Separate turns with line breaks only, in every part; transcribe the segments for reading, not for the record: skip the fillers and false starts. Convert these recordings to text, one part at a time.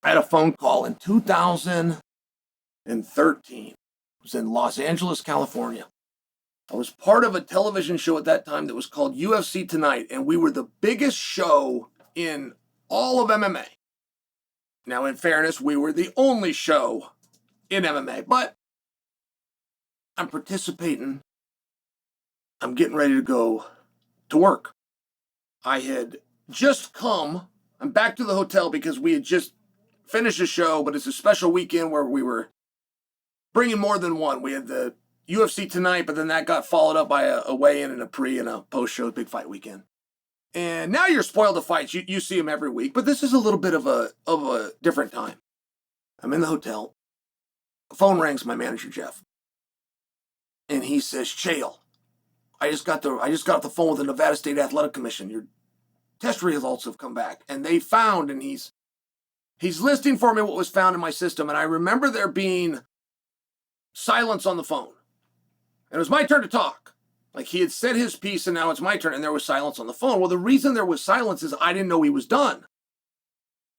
I had a phone call in 2013. It was in Los Angeles, California. I was part of a television show at that time that was called UFC Tonight, and we were the biggest show in all of MMA. Now, in fairness, we were the only show in MMA, but I'm participating. I'm getting ready to go to work. I had just come. I'm back to the hotel because we had just finished a show, but it's a special weekend where we were bringing more than one. We had the UFC Tonight, but then that got followed up by a weigh-in and a pre and a post-show big fight weekend. And now you're spoiled to fights. You see them every week, but this is a little bit of a different time. I'm in the hotel. The phone rings, my manager, Jeff. And he says, Chael, I just got off the phone with the Nevada State Athletic Commission. Your test results have come back. And they found, and he's listing for me what was found in my system. And I remember there being silence on the phone. And it was my turn to talk. Like he had said his piece and now it's my turn and there was silence on the phone. Well, the reason there was silence is I didn't know he was done.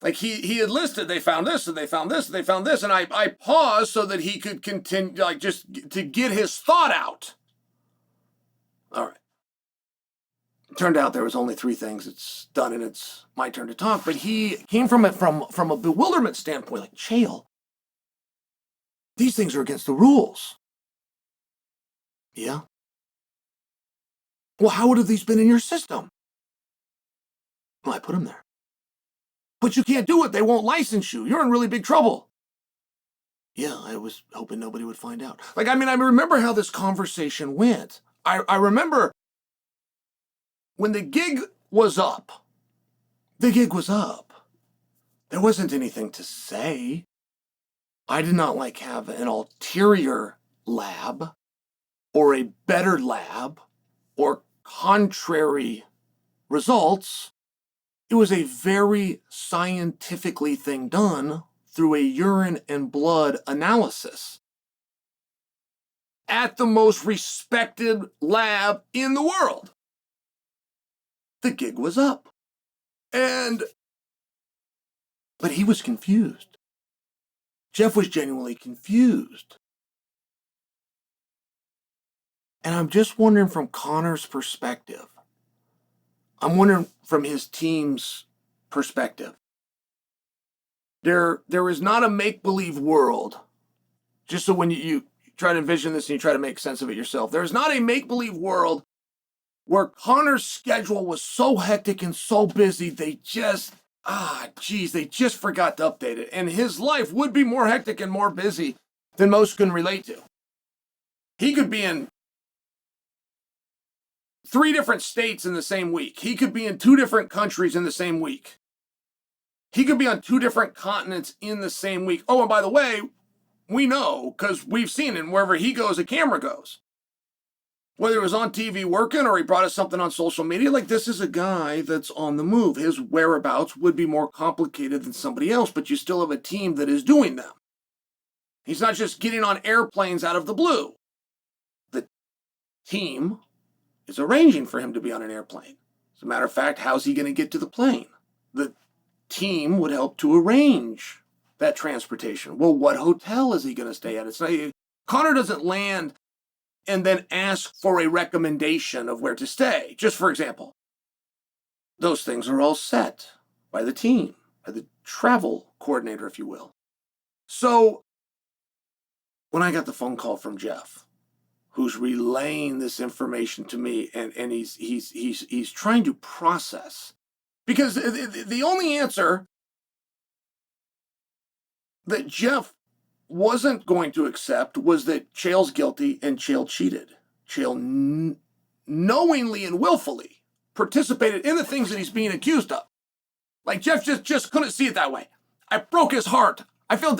Like he had listed, they found this and they found this and they found this. And I paused so that he could continue, like just to get his thought out. All right. It turned out there was only 3 things. It's done and it's my turn to talk. But he came from it from a bewilderment standpoint, like, Chael, these things are against the rules. Yeah. Well, how would have these been in your system? Well, I put them there. But you can't do it. They won't license you. You're in really big trouble. Yeah, I was hoping nobody would find out. Like, I mean, I remember how this conversation went. I remember when the gig was up. The gig was up. There wasn't anything to say. I did not like have an ulterior lab or a better lab or contrary results. It was a very scientifically thing done through a urine and blood analysis at the most respected lab in the world. The gig was up. But he was confused. Jeff was genuinely confused. And I'm just wondering from Conor's perspective. I'm wondering from his team's perspective. There is not a make-believe world, just so when you try to envision this and you try to make sense of it yourself, there's not a make-believe world where Conor's schedule was so hectic and so busy, they just forgot to update it. And his life would be more hectic and more busy than most can relate to. He could be in 3 different states in the same week. He could be in 2 different countries in the same week. He could be on 2 different continents in the same week. Oh, and by the way, we know, because we've seen it, wherever he goes, a camera goes. Whether it was on TV working or he brought us something on social media, like this is a guy that's on the move. His whereabouts would be more complicated than somebody else, but you still have a team that is doing them. He's not just getting on airplanes out of the blue. The team is arranging for him to be on an airplane. As a matter of fact, how's he going to get to the plane? The team would help to arrange that transportation. Well, what hotel is he going to stay at? It's not, Conor doesn't land and then ask for a recommendation of where to stay. Just for example, those things are all set by the team, by the travel coordinator, if you will. So when I got the phone call from Jeff, who's relaying this information to me, and he's trying to process, because the only answer that Jeff wasn't going to accept was that Chael's guilty and Chael cheated. Chael knowingly and willfully participated in the things that he's being accused of. Like Jeff just couldn't see it that way. I broke his heart. I feel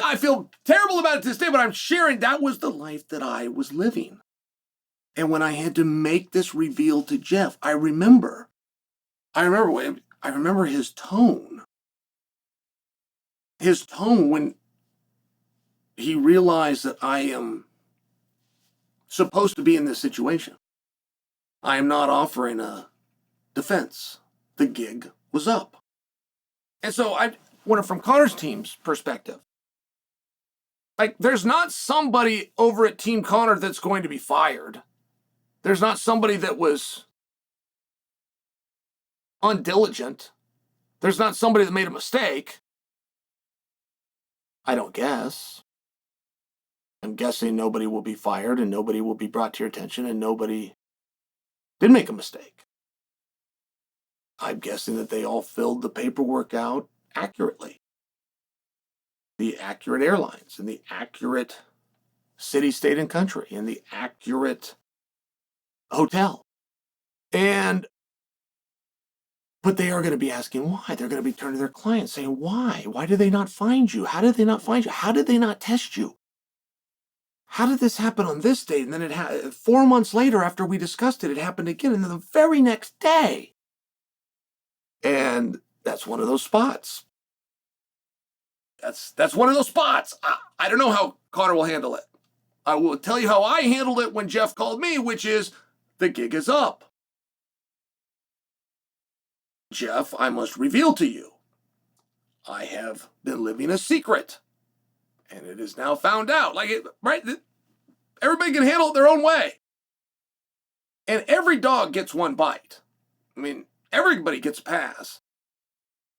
terrible about it to this day, but I'm sharing that was the life that I was living. And when I had to make this reveal to Jeff, I remember his tone. His tone when he realized that I am supposed to be in this situation. I am not offering a defense. The gig was up. And so from Conor's team's perspective. Like, there's not somebody over at Team Conor that's going to be fired. There's not somebody that was undiligent. There's not somebody that made a mistake. I don't guess. I'm guessing nobody will be fired and nobody will be brought to your attention and nobody did make a mistake. I'm guessing that they all filled the paperwork out accurately. The accurate airlines and the accurate city, state, and country and the accurate hotel. But they are going to be asking why. They're going to be turning to their clients saying, why? Why did they not find you? How did they not find you? How did they not test you? How did this happen on this date? And then 4 months later, after we discussed it, it happened again. And then the very next day. And that's one of those spots. That's one of those spots. I don't know how Conor will handle it. I will tell you how I handled it when Jeff called me, which is the gig is up. Jeff, I must reveal to you, I have been living a secret. And it is now found out. Right? Everybody can handle it their own way. And every dog gets one bite. I mean, everybody gets a pass.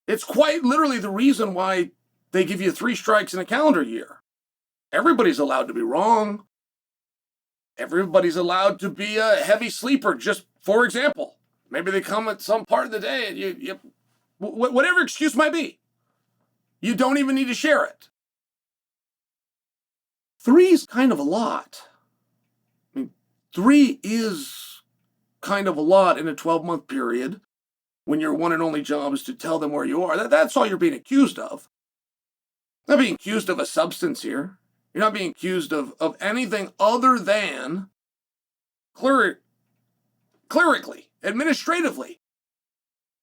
It's quite literally the reason why they give you 3 strikes in a calendar year. Everybody's allowed to be wrong. Everybody's allowed to be a heavy sleeper, just for example. Maybe they come at some part of the day and you whatever excuse might be, you don't even need to share it. 3 is kind of a lot. I mean, 3 is kind of a lot in a 12-month period when your one and only job is to tell them where you are. That's all you're being accused of. You're not being accused of a substance here. You're not being accused of anything other than clerically, administratively.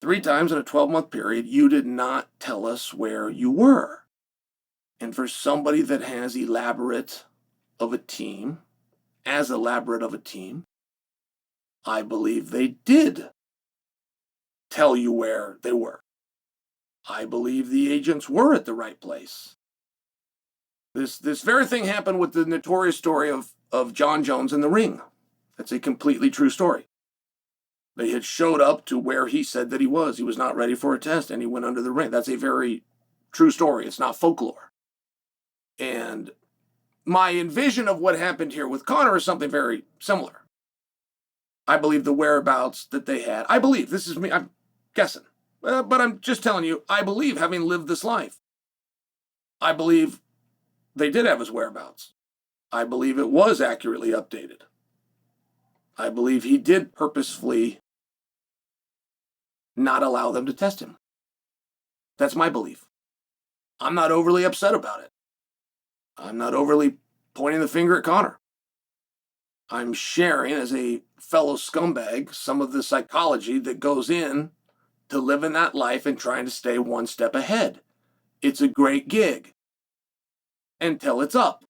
3 times in a 12-month period, you did not tell us where you were. And for somebody that has as elaborate of a team, I believe they did tell you where they were. I believe the agents were at the right place. This very thing happened with the notorious story of Jon Jones in the ring. That's a completely true story. They had showed up to where he said that he was. He was not ready for a test, and he went under the ring. That's a very true story. It's not folklore. And my envision of what happened here with Conor is something very similar. I believe the whereabouts that they had. I believe, this is me, I'm guessing. But I'm just telling you, I believe, having lived this life, I believe they did have his whereabouts. I believe it was accurately updated. I believe he did purposefully not allow them to test him. That's my belief. I'm not overly upset about it. I'm not overly pointing the finger at Conor. I'm sharing, as a fellow scumbag, some of the psychology that goes in to living that life and trying to stay one step ahead. It's a great gig until it's up.